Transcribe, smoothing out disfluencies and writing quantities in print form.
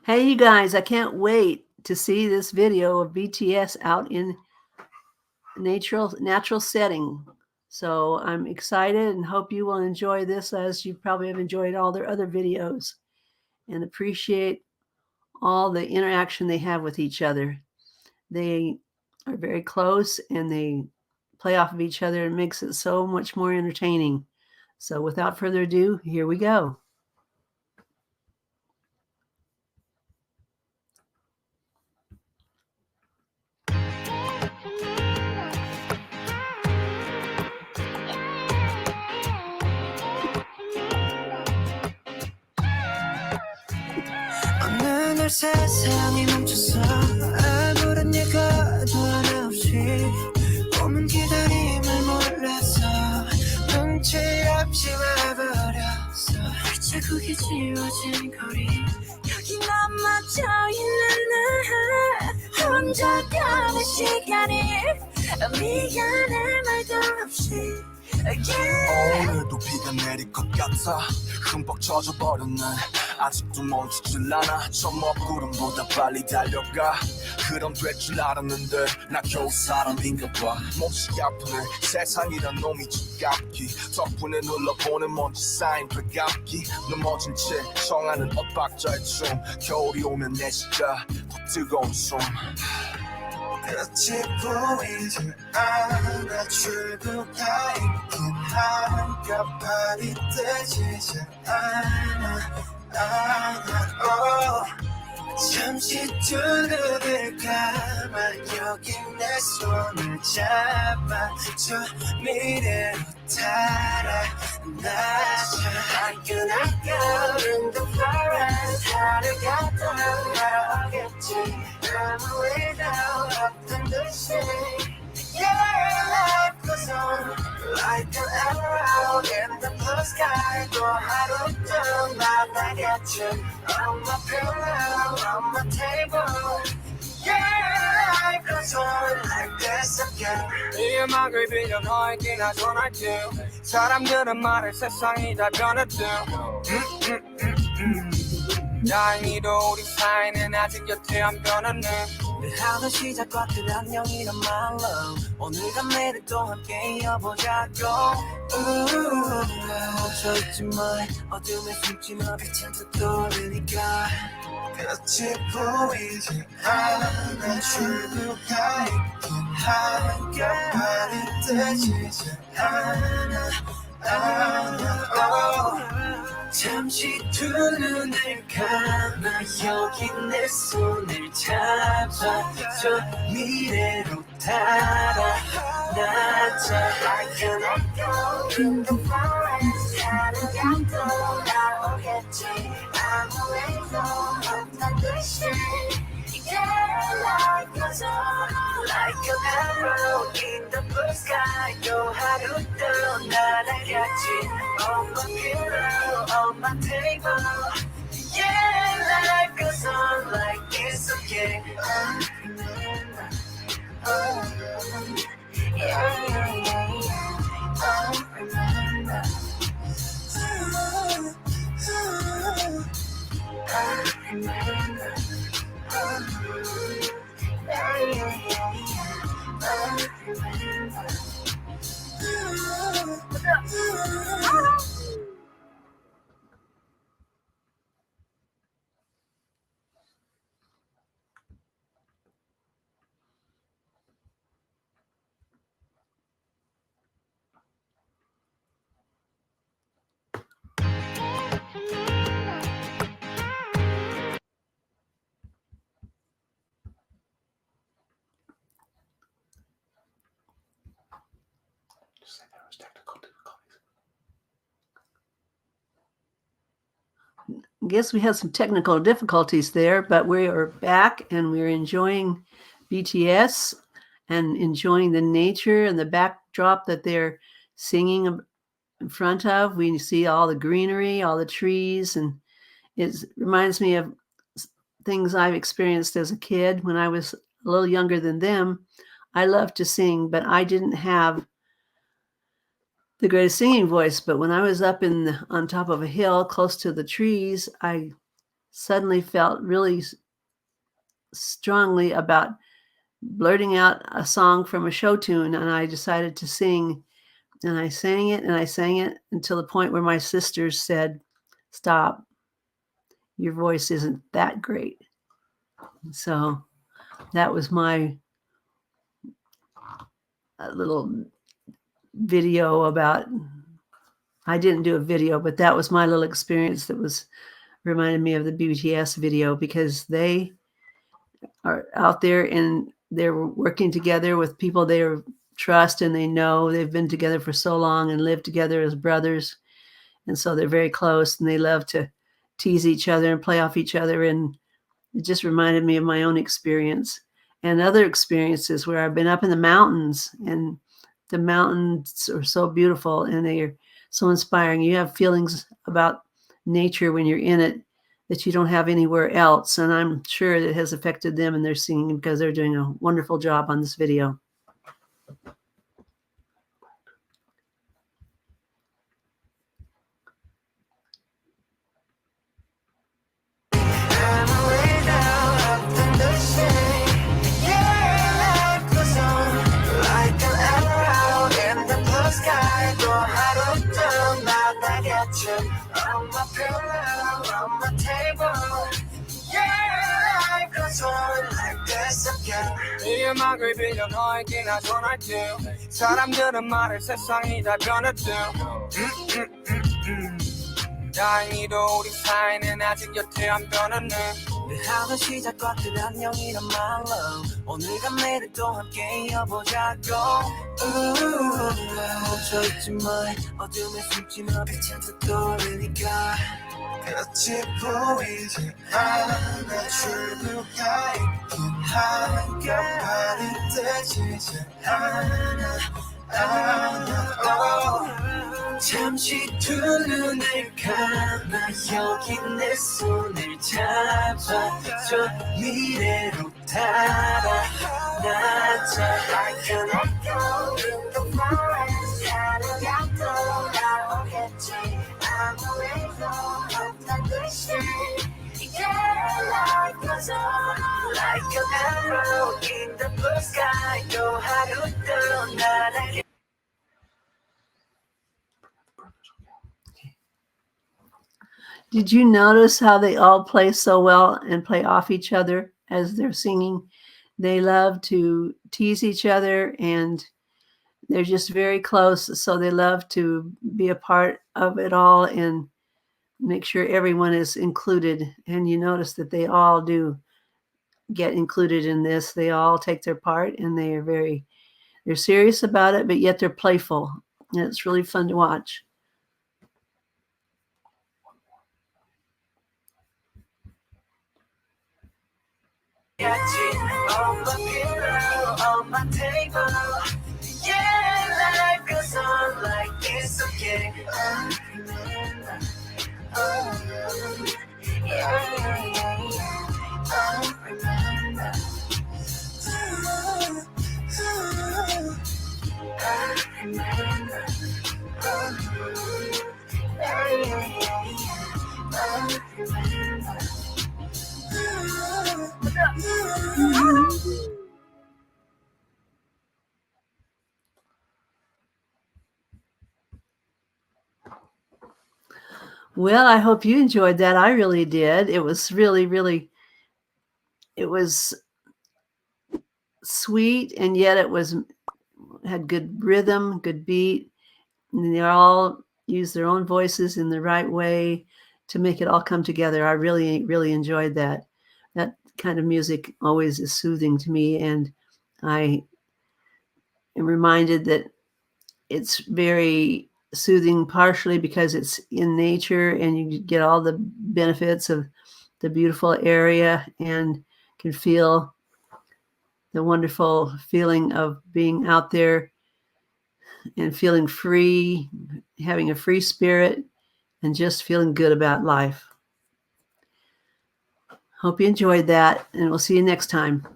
Hey, you guys, I can't wait to see this video of BTS out in natural setting. So I'm excited and hope you will enjoy this as you probably have enjoyed all their other videos and appreciate all the interaction they have with each other. They are very close and they play off of each other and makes it so much more entertaining. So without further ado, here we go. 어느 날 세상이 멈췄어 아무런 예고도 하나 없이 몸은 기다림을 몰랐어 눈치 없이 와버렸어 자국이 지워진 거리 여기 넘어져 있는 나 혼자 가는 시간이 미안해 말도 없이 오늘도 비가 내릴 것 같아 흠뻑 젖어버린 난 아직도 멈추질 않아 저 먹구름보다 빨리 달려가 그럼 될 줄 알았는데 나 겨우 사람인가 봐 몹시 아프네 세상이란 놈이 지갑기 덕분에 눌러보는 먼지 쌓인 배갑기 넘어진 채 청하는 엇박자의 춤 겨울이 오면 내 시자 더 뜨거운 숨 끝이 보이지 않아 출구가 있긴 한가발이 뜨지지 않아 잠시 두 눈을 감아 여기 내 손을 잡아줘 미래로 달아나자 I cannot go in the forest 하늘 갔다 나오겠지 아무 일도 없던 듯이 Yeah, life goes on like an arrow in the blue sky 또 하루도 만나겠지 On my pillow, on my table Yeah, life goes on like this again 이 음악을 빌려 너에게 나 전할게 사람들은 말해 세상이 다 변했대 다행히도 우리 사이는 아직 여태 안 변했네 늘 하던 시작과 끝 안녕이란 말로 오늘과 내일 또 함께 이어보자고 멈춰있지 마 어둠에 숨지 마 빛은 또 떠오르니까 끝이 보이지 않아 출구가 있긴 한가발이 뜨지지 않아 잠시 두 눈을 감아 여기 내 손을 잡아줘 미래로 달아나자 I cannot go in the forest 하늘 갖고 나오겠지 아무 일도 없는 듯이 Yeah, life goes on like an arrow in the blue sky 또 하루도 날아갔지 On my pillow, on my table Yeah, life goes on like it's okay remember yeah, yeah, yeah, yeah. Remember remember I guess we had some technical difficulties there, but we are back and we're enjoying BTS and enjoying the nature and the backdrop that they're singing in front of. We see all the greenery, all the trees, and it reminds me of things I've experienced as a kid when I was a little younger than them. I loved to sing, but I didn't have the greatest singing voice. But when I was up on top of a hill close to the trees, I suddenly felt really strongly about blurting out a song from a show tune, and I decided to sing. And I sang it and I sang it until the point where my sisters said, "Stop, your voice isn't that great." So that was my little video about, I didn't do a video, but that was my little experience that was reminded me of the BTS video, because they are out there and they're working together with people they trust and they know. They've been together for so long and lived together as brothers. And so they're very close and they love to tease each other and play off each other. And it just reminded me of my own experience and other experiences where I've been up in the mountains, and the mountains are so beautiful and they are so inspiring. You have feelings about nature when you're in it that you don't have anywhere else. And I'm sure it has affected them in their singing, because they're doing a wonderful job on this video. On my pillow, on my table, yeah, life goes on like this again. 이 음악을 빌려 너에게 나 전할게. 사람들은 말해 세상이 다 변했대. 다행히도 우리 사이는 아직 여태 안 변했네. 하루 시작 같은 안녕이란 말로 오늘과 내일을 또 함께 이어보자고. 멈춰있지 마, 어둠에 숨지 마, 빛은 떠오르니까. 끝이 보이지 않아, 출구가 있긴 한겹발이 되지 않아. 잠시 두 눈을 감아 여기 내 손을 잡아줘, 미래로 달아나자. Like an echo in the forest, 하루가 돌아오겠지. 아무래도 없단 듯이, yeah, life goes on like an arrow in the blue sky. 또 하루도 날아게. Did you notice how they all play so well and play off each other as they're singing? They love to tease each other and they're just very close. So they love to be a part of it all and make sure everyone is included. And you notice that they all do get included in this. They all take their part and they're serious about it, but yet they're playful. And it's really fun to watch. On my pillow, on my table, yeah, life goes on like this again. Remember, remember. Well, I hope you enjoyed that. I really did. It was really, it was sweet, and yet it had good rhythm, good beat. And they all use their own voices in the right way to make it all come together. I really enjoyed that. That kind of music always is soothing to me, and I am reminded that it's very soothing, partially because it's in nature and you get all the benefits of the beautiful area and can feel the wonderful feeling of being out there and feeling free, having a free spirit, and just feeling good about life. Hope you enjoyed that, and we'll see you next time.